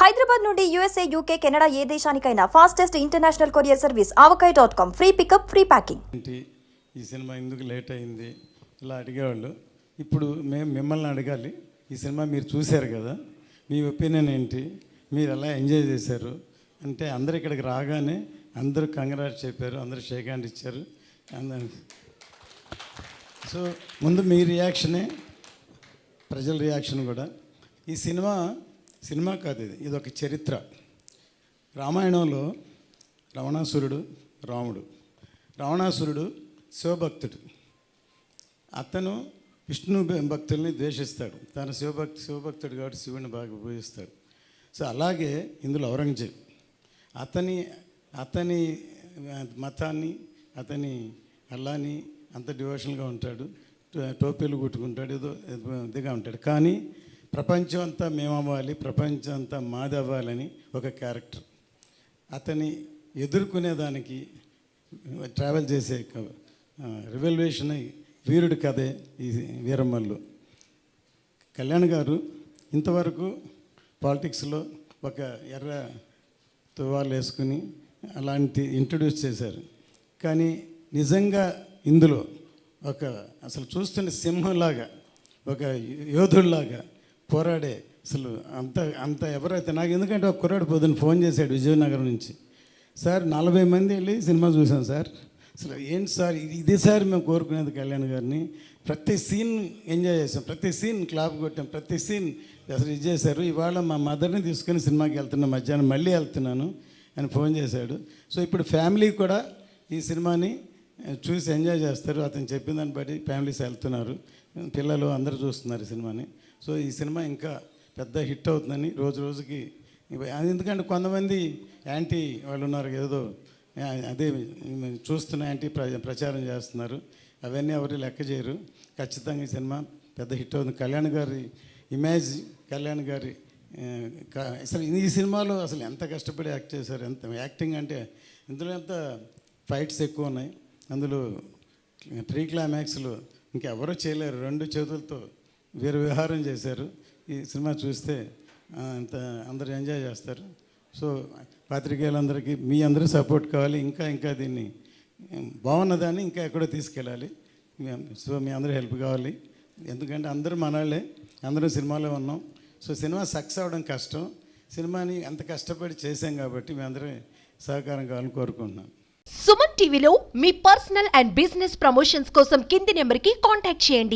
హైదరాబాద్ నుండి USA, UK, Canada ఏ దేశానికైనా fastest international courier service avocai.com. Free pickup, free packing. ఈ సినిమా ఎందుకు లేట్ అయింది ఇలా అడిగేవాళ్ళు. ఇప్పుడు మేము మిమ్మల్ని అడగాలి. ఈ సినిమా మీరు చూశారు కదా, మీ ఒపీనియన్ ఏంటి, మీరు ఎలా ఎంజాయ్ చేశారు అంటే అందరు ఇక్కడికి రాగానే అందరూ కంగ్రాట్స్ చెప్పారు, అందరూ షేక్ హ్యాండ్ ఇచ్చారు. సో ముందు మీ రియాక్షనే ప్రజల రియాక్షన్ కూడా. ఈ సినిమా కాదు, ఇది ఒక చరిత్ర. రామాయణంలో రావణాసురుడు రాముడు. రావణాసురుడు శివభక్తుడు. అతను విష్ణు భక్తుల్ని ద్వేషిస్తాడు. తను శివభక్తుడు కాబట్టి శివుని బాగా పూజిస్తాడు. సో అలాగే ఇందులో ఔరంగజేబ్ అతని మతాన్ని, అతని అల్లాని అంత డివోషన్గా ఉంటాడు, టోపీలు కుట్టుకుంటాడు, ఏదో ఇదిగా ఉంటాడు. కానీ ప్రపంచం అంతా మేమవ్వాలి, ప్రపంచం అంతా మాది అవ్వాలని ఒక క్యారెక్టర్. అతని ఎదుర్కొనేదానికి ట్రావెల్ చేసే రివల్యూషన్ వీరుడి కథే ఈ వీరమ్మల్లు. కళ్యాణ్ గారు ఇంతవరకు పాలిటిక్స్లో ఒక ఎర్ర తువాలు వేసుకుని అలాంటి ఇంట్రడ్యూస్ చేశారు. కానీ నిజంగా ఇందులో అసలు చూస్తున్న సింహంలాగా, ఒక యోధుల్లాగా పోరాడే అసలు అంత ఎవరైతే నాకు, ఎందుకంటే ఒక కుర్రాడు పొద్దున్న ఫోన్ చేశాడు విజయనగరం నుంచి, సార్ 40 మంది వెళ్ళి సినిమా చూసాం సార్, అసలు ఏంటి సార్ ఇది సార్ మేము కోరుకునేది కళ్యాణ్ గారిని, ప్రతి సీన్ ఎంజాయ్ చేసాం, ప్రతి సీన్ క్లాప్ కొట్టాం, ప్రతి సీన్ అసలు ఇది చేశారు. ఇవాళ మా మదర్ని తీసుకొని సినిమాకి వెళ్తున్నా, మధ్యాహ్నం మళ్ళీ వెళ్తున్నాను అని ఫోన్ చేశాడు. సో ఇప్పుడు ఫ్యామిలీ కూడా ఈ సినిమాని చూసి ఎంజాయ్ చేస్తారు. అతను చెప్పిన దాన్ని బట్టి ఫ్యామిలీస్ వెళ్తున్నారు, పిల్లలు అందరూ చూస్తున్నారు ఈ సినిమాని. సో ఈ సినిమా ఇంకా పెద్ద హిట్ అవుతుందని రోజు రోజుకి. ఎందుకంటే కొంతమంది యాంటీ వాళ్ళు ఉన్నారు, ఏదో అదే చూస్తున్న యాంటీ ప్రచారం చేస్తున్నారు. అవన్నీ ఎవరు లెక్క చేయరు. ఖచ్చితంగా ఈ సినిమా పెద్ద హిట్ అవుతుంది. కళ్యాణ్ గారి ఇమేజ్, కళ్యాణ్ గారి అసలు ఈ సినిమాలో అసలు ఎంత కష్టపడి యాక్ట్ చేశారు, ఎంత యాక్టింగ్ అంటే ఇందులో ఎంత ఫైట్స్ ఎక్కువ ఉన్నాయి. అందులో 3 క్లైమాక్స్లు ఇంకెవరూ చేయలేరు, 2 చేతులతో విహారం చేశారు. ఈ సినిమా చూస్తే అంత అందరూ ఎంజాయ్ చేస్తారు. సో పాత్రికేయులందరికీ మీ అందరూ సపోర్ట్ కావాలి. ఇంకా దీన్ని బాగున్నదాన్ని ఇంకా ఎక్కడో తీసుకెళ్ళాలి. సో మీ అందరూ హెల్ప్ కావాలి. ఎందుకంటే అందరూ మనవాళ్ళే, అందరూ సినిమాలో ఉన్నాం. సో సినిమా సక్సెస్ అవ్వడం కష్టం. సినిమాని అంత కష్టపడి చేశాం కాబట్టి మీ అందరూ సహకారం కావాలని కోరుకుంటున్నాను. సుమన్ టీవీలో మీ పర్సనల్ అండ్ బిజినెస్ ప్రమోషన్స్ కోసం కింది నెంబర్కి కాంటాక్ట్ చేయండి.